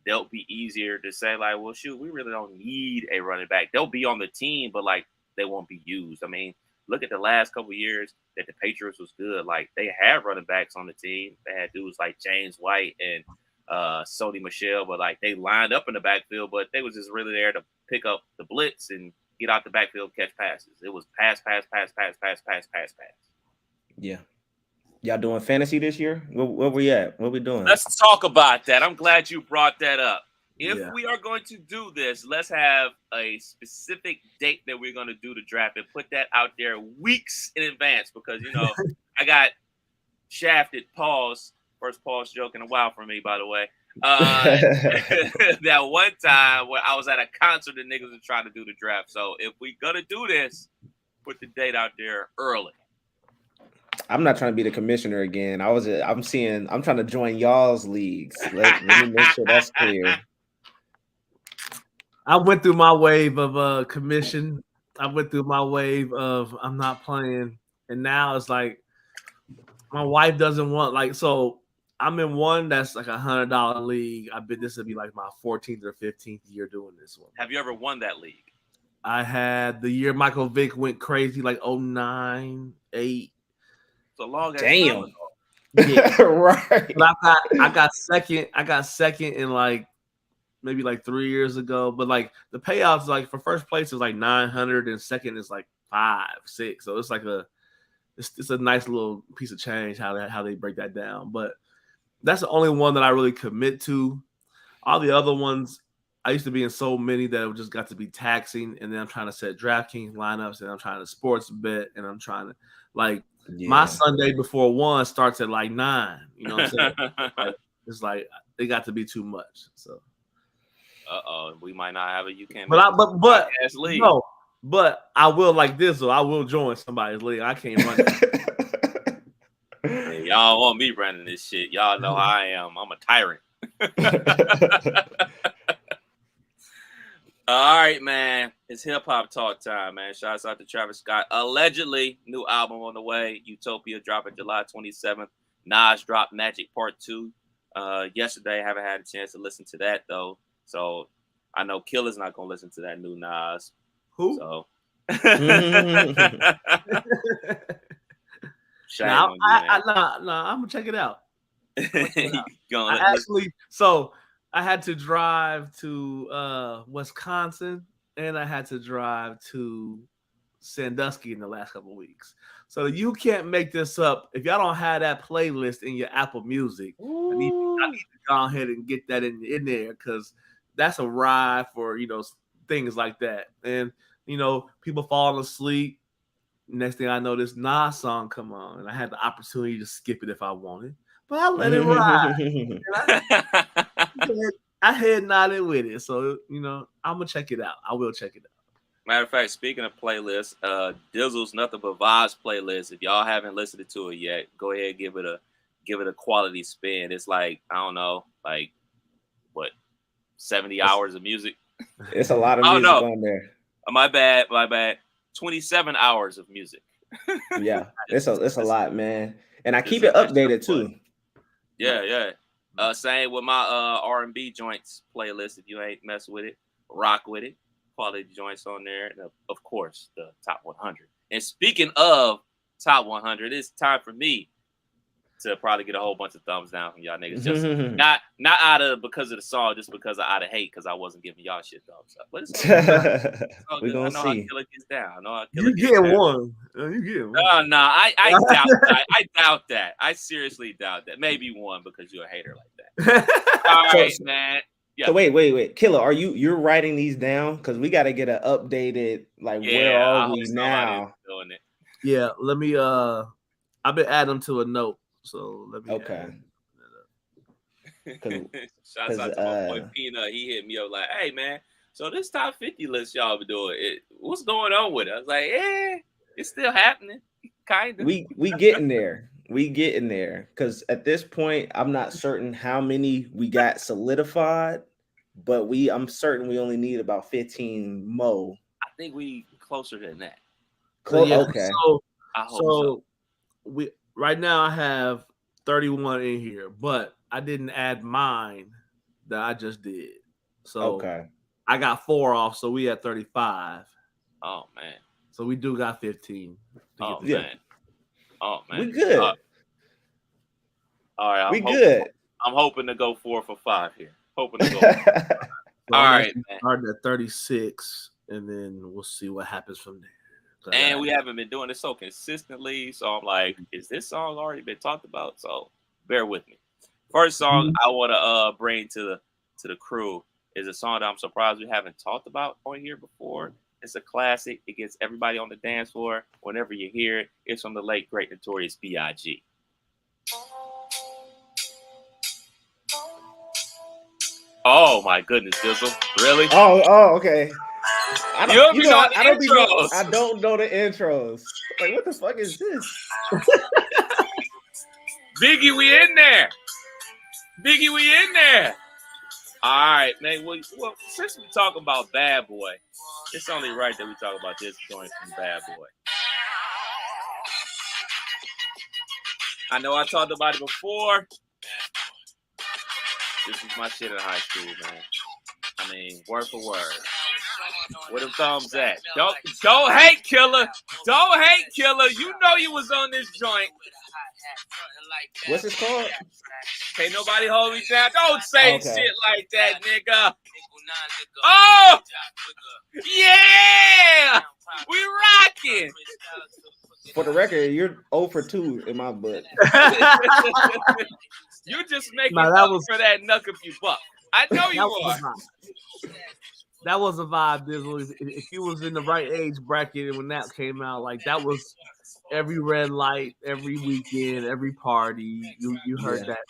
they'll be easier to say, like, well, shoot, we really don't need a running back. They'll be on the team, but, like, they won't be used. I mean, look at the last couple of years that the Patriots was good. Like, they had running backs on the team. They had dudes like James White and Sony Michel, but, like, they lined up in the backfield, but they was just really there to pick up the blitz and get out the backfield, catch passes. It was pass. Yeah. Y'all doing fantasy this year? Where we at? What we doing? Let's talk about that. I'm glad you brought that up. If we are going to do this, let's have a specific date that we're going to do the draft and put that out there weeks in advance because, you know, I got shafted. Pause. First pause joke in a while for me, by the way. That one time where I was at a concert and niggas were trying to do the draft. So if we're going to do this, put the date out there early. I'm not trying to be the commissioner again. I'm trying to join y'all's leagues. Let me make sure that's clear. I went through my wave of commission. I went through my wave of I'm not playing. And now it's like my wife doesn't want, like, so I'm in one that's like $100 league. This would be like my 14th or 15th year doing this one. Have you ever won that league? I had the year Michael Vick went crazy, like 09, 08. So long as damn. Yeah. Right. But I got second in like maybe like 3 years ago. But like the payouts, like for first place is like 900 and second is like 5, 6. So it's like it's a nice little piece of change how they break that down. But that's the only one that I really commit to. All the other ones, I used to be in so many that it just got to be taxing. And then I'm trying to set DraftKings lineups and I'm trying to sports bet and I'm trying to like my Sunday before one starts at like 9. You know what I'm saying? It's like it got to be too much. So we might not have a you can't but league. No, but I will like this, so I will join somebody's league. I can't run it. Hey, y'all want me running this shit. Y'all know how I am. I'm a tyrant. All right, man. It's hip hop talk time, man. Shouts out to Travis Scott. Allegedly, new album on the way. Utopia dropping July 27th. Nas dropped Magic Part 2 yesterday. I haven't had a chance to listen to that, though. So I know Killer's not going to listen to that new Nas. Who? So. I'm gonna check it out. I had to drive to Wisconsin and I had to drive to Sandusky in the last couple of weeks. So you can't make this up. If y'all don't have that playlist in your Apple Music, I need to go ahead and get that in there because that's a ride for things like that. And people falling asleep. Next thing I know, this Nas song come on, and I had the opportunity to skip it if I wanted, but I let it ride. I head nodded with it, so I'm gonna check it out. I will check it out. Matter of fact, speaking of playlists, Dizzle's Nothing But Vibes playlist. If y'all haven't listened to it yet, go ahead and give it a quality spin. It's like I don't know, like what 70 hours of music. It's a lot of music on there. My bad. 27 hours of music. Yeah, it's a lot, man. And I keep it updated too. Yeah. Same with my R&B joints playlist. If you ain't mess with it, rock with it. Quality joints on there. And of course, the top 100. And speaking of top 100, it's time for me to probably get a whole bunch of thumbs down from y'all niggas. Just not out of because of the song, just because of out of hate, because I wasn't giving y'all shit thumbs up. But it's all good. I know how Killer gets down. You get one. You get one. No, I doubt that. I doubt that. I seriously doubt that. Maybe one because you're a hater like that. All right, man. Yeah. So wait, Killer, are you're writing these down? Because we got to get an updated where are we now? Doing it. Yeah, let me. I've been adding them to a note. So let me. Okay. Shouts out to my boy Peanut. He hit me up like, "Hey man, so this top 50 list y'all be doing, what's going on with it?" I was like, it's still happening, kind of. We getting there. We getting there. Because at this point, I'm not certain how many we got solidified, but I'm certain we only need about 15 more. I think we closer than that. Okay. So I hope so. We right now I have 31 in here, but I didn't add mine that I just did. So I got 4 off, so we at 35. Oh man. So we do got 15. Oh man. We good. All right. Good. I'm hoping to go 4 for 5 here. Hoping to go. All right, man. Starting at 36, and then we'll see what happens from there. And we haven't been doing this so consistently, so I'm like, is this song already been talked about? So bear with me. First song I want to bring to the crew is a song that I'm surprised we haven't talked about on here before. It's a classic. It gets everybody on the dance floor whenever you hear it. It's from the late great Notorious B.I.G. Oh my goodness, Dizzle. Really? Oh, okay. I don't know the intros. Like, what the fuck is this? Biggie, we in there. Biggie, we in there. All right, man. Well, since we talk about Bad Boy, it's only right that we talk about this joint from Bad Boy. I know I talked about it before. This is my shit in high school, man. I mean, word for word. Where the thumbs at? Don't hate, Killer. Don't hate, Killer. You know you was on this joint. What's this called? Can't nobody hold me down. Don't say shit like that, nigga. Oh! Yeah! We rocking! For the record, you're 0 for 2 in my book. You just making up for that knuck if you buck. I know you are. That was a vibe, Dizzle. If you was in the right age bracket when that came out, like that was every red light, every weekend, every party. You heard that.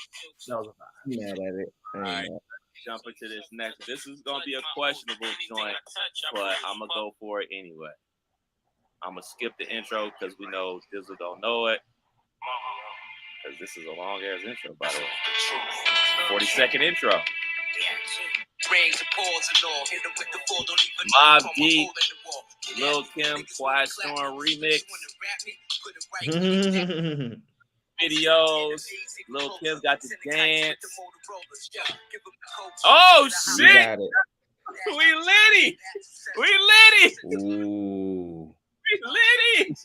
That was a vibe. Mad at it. All right, jump into this next. This is gonna be a questionable joint, but I'm gonna go for it anyway. I'm gonna skip the intro because we know Dizzle don't know it. Because this is a long ass intro, by the way. 40-second intro. Mobb Deep, Lil Kim, Quiet Storm remix. Videos. Lil Kim got to dance. Oh shit! We litty! We litty! Ooh. We litty!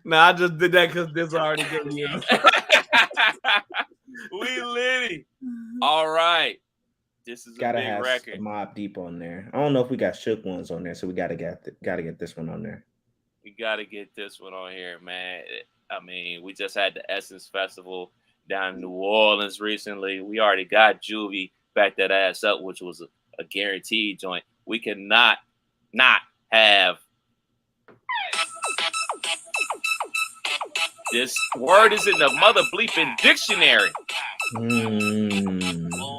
Nah, I just did that because this already gave me in. We litty. All right. This is gotta a big have record. Mobb Deep on there. I don't know if we got Shook ones on there, so we gotta get this one on there. We gotta get this one on here, man. I mean, we just had the Essence Festival down in New Orleans recently. We already got Juvie back that ass up, which was a guaranteed joint. We cannot not have this word is in the mother bleeping dictionary.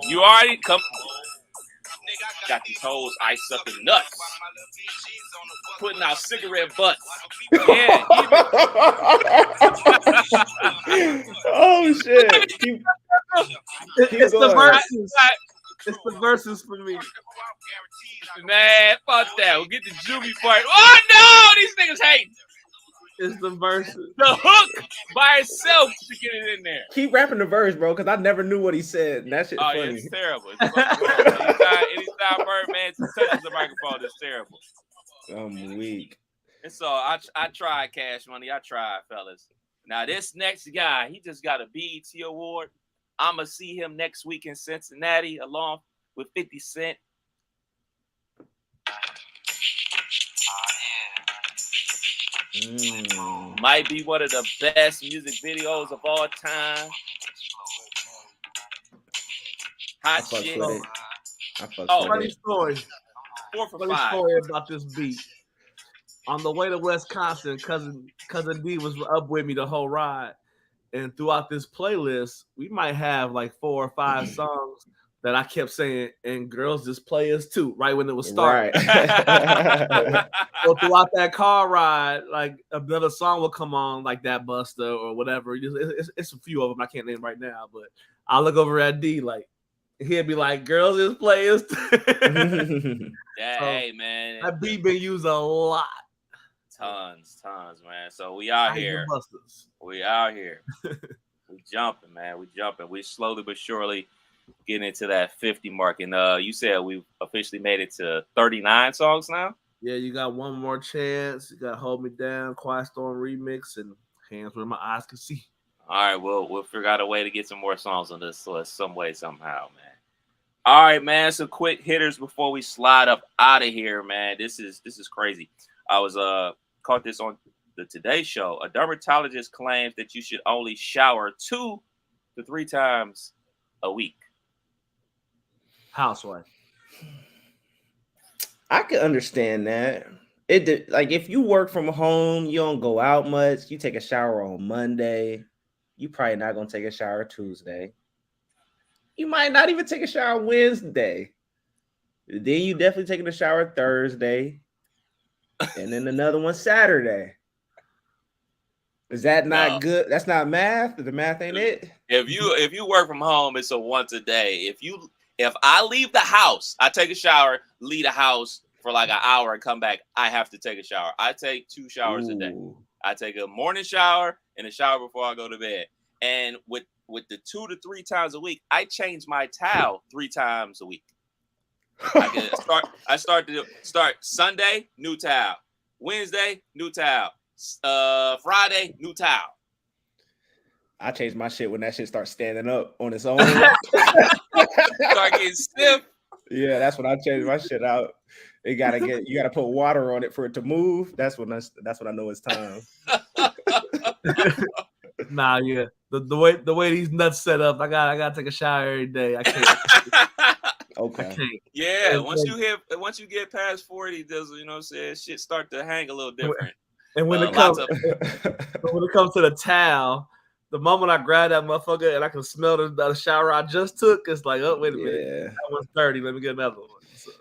You already come. Got these hoes ice up in nuts. Putting out cigarette butts. Yeah. Oh shit. It's the verses. It's the verses for me. Man, fuck that. We'll get the Juvie part. Oh no, these niggas hate. It's the verses. The hook by itself to get it in there. Keep rapping the verse, bro, because I never knew what he said. And that shit's funny. Yeah, it's terrible. Anytime Birdman touches the microphone, it's terrible. I'm weak. And so I tried, Cash Money. I tried, fellas. Now this next guy, he just got a BET award. I'ma see him next week in Cincinnati along with 50 Cent. Might be one of the best music videos of all time. Hot shit. Funny story. 4 for Funny 5. story about this beat. On the way to Wisconsin, cousin D was up with me the whole ride, And throughout this playlist, we might have like 4 or 5 songs that I kept saying, and girls just play us too, right when it was starting. Right. So throughout that car ride, like another song will come on, like That Buster or whatever. It's a few of them I can't name right now, but I'll look over at D, like he'll be like, girls just play us too. Hey, man. That beat been used a lot. Tons, man. So we out here. We out here. We jumping, man. We jumping. We slowly but surely getting into that 50 mark. And you said we've officially made it to 39 songs now? Yeah, you got One More Chance. You got Hold Me Down, Quiet Storm Remix, and Hands Where My Eyes Can See. All right, we'll figure out a way to get some more songs on this list some way, somehow, man. All right, man. So quick hitters before we slide up out of here, man. This is crazy. I was caught this on the Today Show. A dermatologist claims that you should only shower 2 to 3 times a week. Housewife. I could understand that. Like if you work from home, you don't go out much. You take a shower on Monday. You probably not gonna take a shower Tuesday. You might not even take a shower Wednesday. Then you definitely taking a shower Thursday. And then another one Saturday. Is that not good? That's not math. The math ain't it. If you work from home, it's a once a day. If I leave the house, I take a shower, leave the house for like an hour and come back, I have to take a shower. I take 2 showers a day. I take a morning shower and a shower before I go to bed. And with the 2 to 3 times a week, I change my towel 3 times a week. I start Sunday, new towel. Wednesday, new towel. Friday, new towel. I change my shit when that shit starts standing up on its own. Start getting stiff. Yeah, that's when I change my shit out. You gotta put water on it for it to move. That's when I know it's time. Nah, yeah. The way these nuts set up, I gotta take a shower every day. I can't. Okay. Yeah, once you get past 40, does you know what I'm saying? Shit start to hang a little different. And when it comes to the towel, the moment I grab that motherfucker and I can smell the shower I just took, it's like, oh, wait a minute. That one's dirty. Let me get another one. So.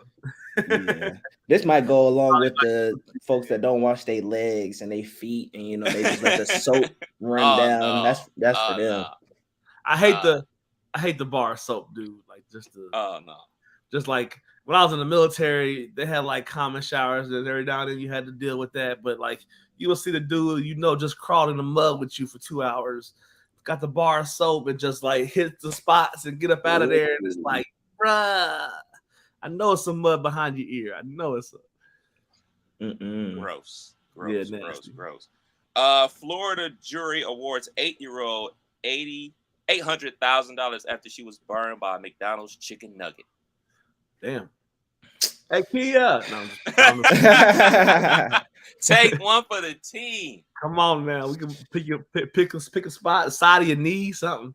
Yeah. This might go along with the folks that don't wash their legs and their feet, and they just let the soap run down. No. That's for them. No. I hate the bar soap, dude. Like just like when I was in the military, they had like common showers, and every now and then you had to deal with that. But like you will see the dude, just crawled in the mud with you for 2 hours, got the bar soap and just like hit the spots and get up out of there, and it's like, bruh. I know it's some mud behind your ear. I know it's gross. Gross. Florida jury awards 8-year-old $800,000 after she was burned by a McDonald's chicken nugget. Damn. Hey, Kia. No, take one for the team. Come on now. We can pick a spot, side of your knee, something.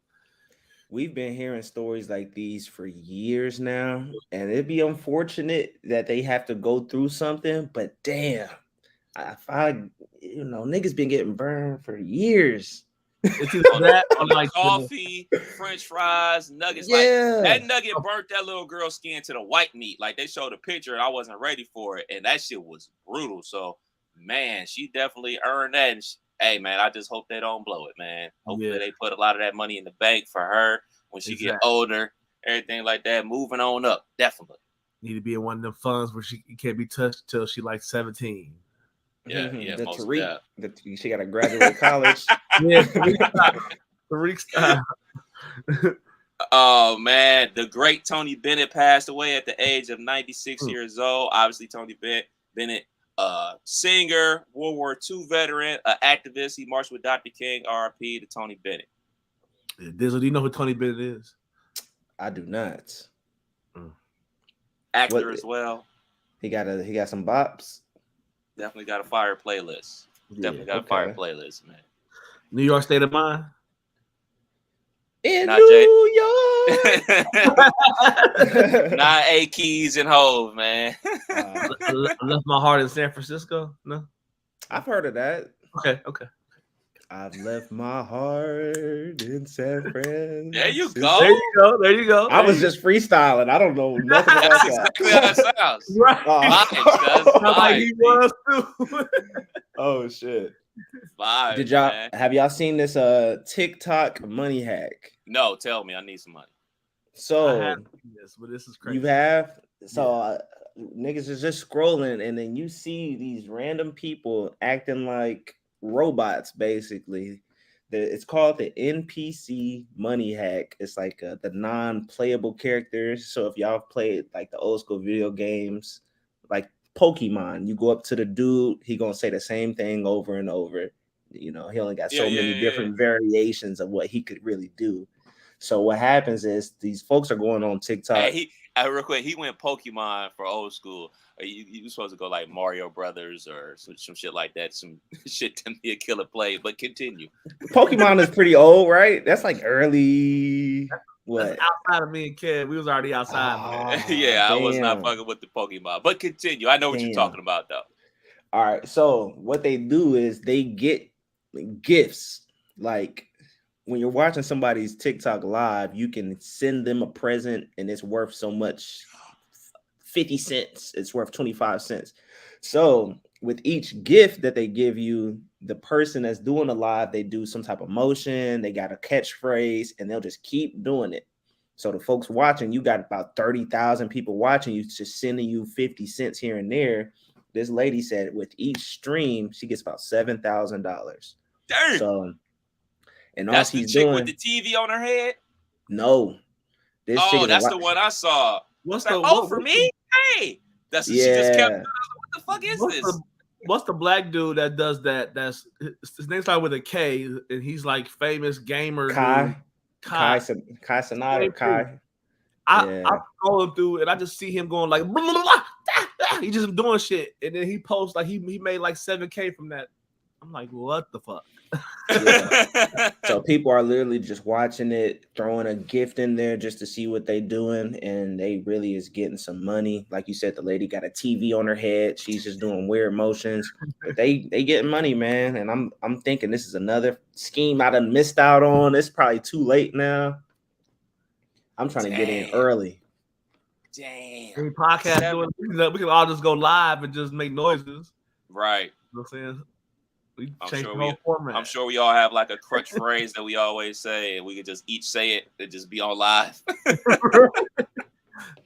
We've been hearing stories like these for years now, and it'd be unfortunate that they have to go through something, but damn, niggas been getting burned for years. It's that or like coffee, French fries, nuggets. Yeah. Like that nugget burnt that little girl's skin to the white meat. Like they showed a picture and I wasn't ready for it, and that shit was brutal. So, man, she definitely earned that. And hey, man, I just hope they don't blow it, man. Hopefully they put a lot of that money in the bank for her when she get older, everything like that. Moving on up, definitely. Need to be in one of them funds where she can't be touched till she like 17. Yeah, she got to graduate college. Yeah, Tariq style. Oh, man, the great Tony Bennett passed away at the age of 96 years old. Obviously, Tony Bennett. Singer, World War II veteran, activist. He marched with Dr. King, RIP to Tony Bennett. Dizzle, do you know who Tony Bennett is? I do not. Actor as well. He got some bops. Definitely got a fire playlist. A fire playlist, man. New York State of Mind. In New York. Not A Keys and Hove, man. Left My Heart in San Francisco. No, I've heard of that. Okay. I've left my heart in San Francisco. There you go. There you go. There you go. I was just freestylling. I don't know nothing about That's that. exactly how it sounds. Right. Vibes, Sound like he was too. Oh shit. Vibes, Did y'all man. have y'all seen this TikTok money hack? No, tell me. I need some money. I So have seen this, but this is crazy. you have niggas is just scrolling, and then you see these random people acting like robots. Basically, it's called the NPC money hack. It's like the non-playable characters. So if y'all played like the old school video games, like Pokemon, you go up to the dude, he gonna say the same thing over and over. You know, he only got so many different variations of what he could really do. So what happens is these folks are going on TikTok. Hey, real quick, he went Pokemon for old school. You supposed to go like Mario Brothers or some shit like that. Some shit to be a killer play, but continue. Pokemon is pretty old, right? That's like early. What? That's outside of me and Kev. We was already outside. Yeah, I was not damn. fucking with the Pokemon, but continue. I know what you're talking about, though. All right. So what they do is they get gifts. Like when you're watching somebody's TikTok live, you can send them a present and it's worth so much. 50 cents, it's worth 25 cents. So with each gift that they give you, the person that's doing the live, they do some type of motion, they got a catchphrase, and they'll just keep doing it. So the folks watching, you got about 30,000 people watching you, just sending you 50 cents here and there. This lady said with each stream, she gets about $7,000. Damn. So, and all That's the she's chick doing with the TV on her head? No. This chick That's is the one I saw. What's Like, the for me? Hey, that's what she just kept. What the fuck is this? What's the black dude that does that? That's his name started with a K, and he's like famous gamer. Kai Sonata. Kai. I scroll through and I just see him going like blah, blah, blah, he just doing shit, and then he posts like he made like 7K from that. I'm like, what the fuck? Yeah. So people are literally just watching it, throwing a gift in there just to see what they doing, and they really is getting some money. Like you said, the lady got a TV on her head. She's just doing weird motions. But they getting money, man. And I'm thinking this is another scheme I done missed out on. It's probably too late now. I'm trying to get in early. Damn. Any podcast we can all just go live and just make noises. Right. You know what I'm saying? I'm sure we all have like a crutch phrase that we always say, and we could just each say it and just be on live.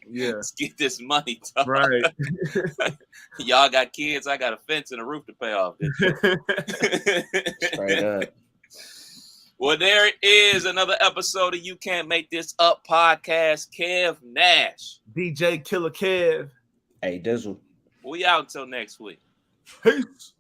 Yeah. Let's get this money, dog. Right. Y'all got kids, I got a fence and a roof to pay off. Straight up. Well, there is another episode of You Can't Make This Up podcast. Kev Nash. DJ Killer Kev. Hey, Dizzle. We out until next week. Peace.